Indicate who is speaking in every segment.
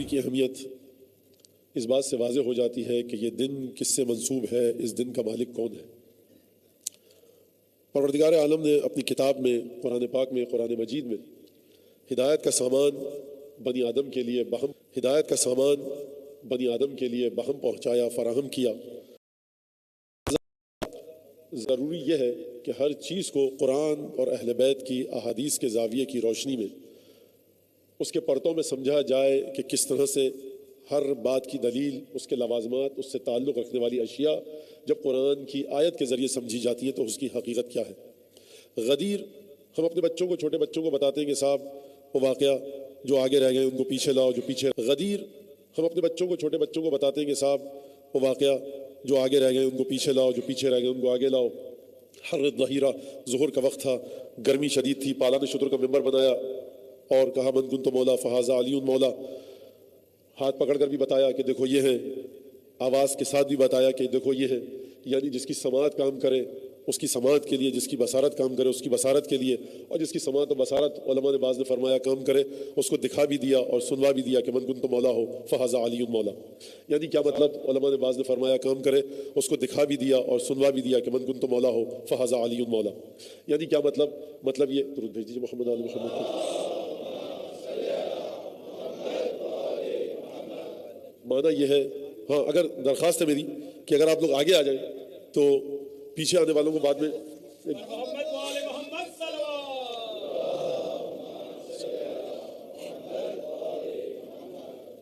Speaker 1: کی اہمیت اس بات سے واضح ہو جاتی ہے کہ یہ دن کس سے منسوب ہے، اس دن کا مالک کون ہے۔ پروردگار عالم نے اپنی کتاب میں، قرآن پاک میں، قرآن مجید میں ہدایت کا سامان بنی آدم کے لیے بہم پہنچایا، فراہم کیا۔ ضروری یہ ہے کہ ہر چیز کو قرآن اور اہل بیت کی احادیث کے زاویے کی روشنی میں، اس کے پرتوں میں سمجھا جائے کہ کس طرح سے ہر بات کی دلیل، اس کے لوازمات، اس سے تعلق رکھنے والی اشیاء جب قرآن کی آیت کے ذریعے سمجھی جاتی ہے تو اس کی حقیقت کیا ہے۔ غدیر ہم اپنے بچوں کو، چھوٹے بچوں کو بتاتے ہیں کہ صاحب وہ واقعہ جو آگے رہ گئے ان کو پیچھے لاؤ، جو پیچھے غدیر ہم اپنے بچوں کو، چھوٹے بچوں کو بتاتے ہیں کہ صاحب وہ واقعہ جو آگے رہ گئے ان کو پیچھے لاؤ، جو پیچھے رہ گئے ان کو آگے لاؤ۔ ہر ظہیرہ، ظہر کا وقت تھا، گرمی شدید تھی، پالا نے شتر کا ممبر بنایا اور کہا من کنت مولا فہذا علی مولا، ہاتھ پکڑ کر بھی بتایا کہ دیکھو یہ ہے، آواز کے ساتھ بھی بتایا کہ دیکھو یہ ہے، یعنی جس کی سماعت کام کرے اس کی سماعت کے لیے، جس کی بصارت کام کرے اس کی بصارت کے لیے، اور جس کی سماعت و بصارت علماء نے بعض نے فرمایا کام کرے، اس کو دکھا بھی دیا اور سنوا بھی دیا کہ من کنت مولا ہو فہذا علی مولا۔ یعنی کیا مطلب؟ علماء نے بعض نے فرمایا کام کرے، اس کو دکھا بھی دیا اور سنوا بھی دیا کہ من کنت مولا ہو فہذا علی مولا۔ یعنی کیا مطلب؟ مطلب یہ درود بھیج دیجیے محمد علی محمد کو۔ معنی یہ ہے، ہاں اگر درخواست ہے میری کہ اگر آپ لوگ آگے آ جائیں تو پیچھے آنے والوں کو بعد میں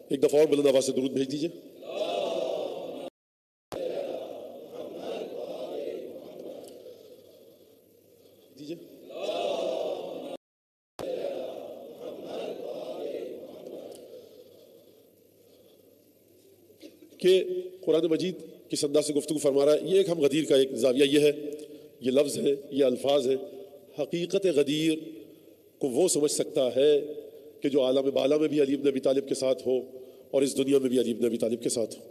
Speaker 1: ایک دفعہ اور بلند آواز سے درود بھیج دیجیے۔ کہ قرآن مجید کس انداز سے گفتگو فرما رہا ہے، یہ ایک ہم غدیر کا ایک زاویہ یہ ہے، یہ لفظ ہے، یہ الفاظ ہے۔ حقیقت غدیر کو وہ سمجھ سکتا ہے کہ جو عالم بالا میں بھی علی بن ابی طالب کے ساتھ ہو اور اس دنیا میں بھی علی بن ابی طالب کے ساتھ ہو۔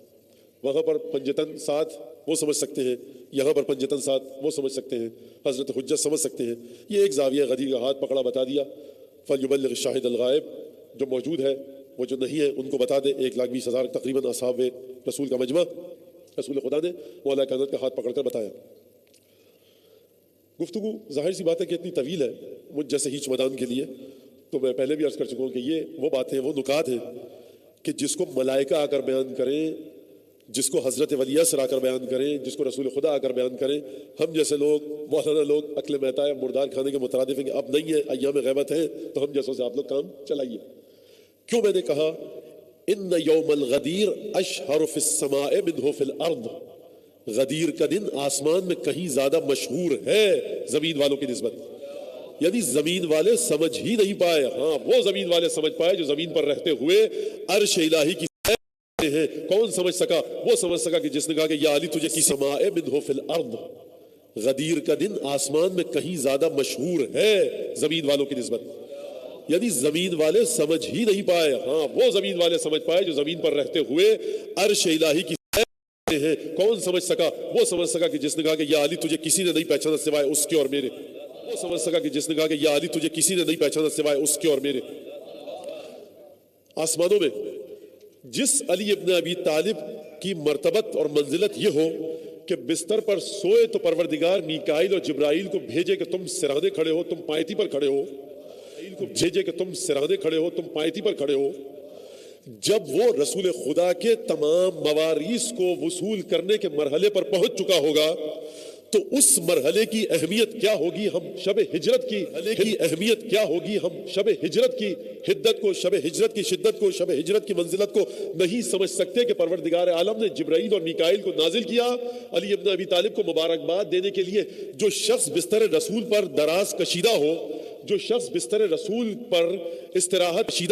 Speaker 1: وہاں پر پنجتن ساتھ وہ سمجھ سکتے ہیں، یہاں پر پنجتن ساتھ وہ سمجھ سکتے ہیں، حضرت حجت سمجھ سکتے ہیں۔ یہ ایک زاویہ غدیر کا، ہاتھ پکڑا بتا دیا، فلیبلغ الشاہد الغائب، جو موجود ہے وہ جو نہیں ہے ان کو بتا دے۔ 1,20,000 تقریباً اصحاب رسول کا مجمع، رسول خدا نے مولا کائنات کا ہاتھ پکڑ کر بتایا۔ گفتگو ظاہر سی بات ہے کہ اتنی طویل ہے مجھ جیسے ہیچ مدان کے لیے، تو میں پہلے بھی عرض کر چکا ہوں کہ یہ وہ باتیں، وہ نکات ہیں کہ جس کو ملائکہ آ کر بیان کریں، جس کو حضرت ولی اثر آ کر بیان کریں، جس کو رسول خدا آ کر بیان کریں، ہم جیسے لوگ، مولانا لوگ عقل مہتا ہے مردار کھانے کے مترادف ہیں کہ اب نہیں ہے، ایام غیبت ہیں، تو ہم جیسوں سے آپ لوگ کام چلائیے۔ کیوں میں نے کہا ان یوم الغدیر اشہر فی السماء منہ فی الارض، غدیر کا دن آسمان میں کہیں زیادہ مشہور ہے زمین والوں کی نسبت، یعنی زمین والے سمجھ ہی نہیں پائے، ہاں وہ زمین والے سمجھ پائے جو زمین پر رہتے ہوئے عرش الہی کی ہیں۔ کون سمجھ سکا؟ وہ سمجھ سکا کہ جس نے کہا کہ یا علی تجھے کسی سماء منہ فی الارض، غدیر کا دن آسمان میں کہیں زیادہ مشہور ہے زمین والوں کی نسبت، یعنی زمین والے سمجھ ہی نہیں پائے، ہاں وہ زمین والے سمجھ پائے جو زمین پر رہتے ہوئے عرش الہی کی ہیں۔ کون سمجھ سکا؟ وہ سمجھ سکا کہ جس نے کہا کہ یا علی تجھے کسی نے نہیں پہچانا سوائے اس کے اور میرے، وہ سمجھ سکا کہ جس نے کہا کہ یا علی تجھے کسی نے نہیں پہچانا سوائے اس کے اور میرے۔ آسمانوں میں جس علی ابن ابی طالب کی مرتبت اور منزلت یہ ہو کہ بستر پر سوئے تو پروردگار میکائیل اور جبرائیل کو بھیجے کہ تم سرانے کھڑے ہو، تم پائیتی پر کھڑے ہو، بھیجے کہ تم سرانے کھڑے ہو، تم پائیتی پر کھڑے ہو۔ جب وہ رسول خدا کے تمام مواریث کو وصول کرنے کے مرحلے پر پہنچ چکا ہوگا تو اس مرحلے کی اہمیت کیا ہوگی، ہم شب ہجرت کی اہمیت کیا ہوگی، ہم شب ہجرت کی حدت کو، شب ہجرت کی شدت کو، شب ہجرت کی منزلت کو نہیں سمجھ سکتے کہ پروردگار عالم نے جبرائیل اور میکائیل کو نازل کیا علی ابن ابی طالب کو مبارکباد دینے کے لیے۔ جو شخص بستر رسول پر دراز کشیدہ ہو، جو شخص بستر رسول پر استراحت کشیدہ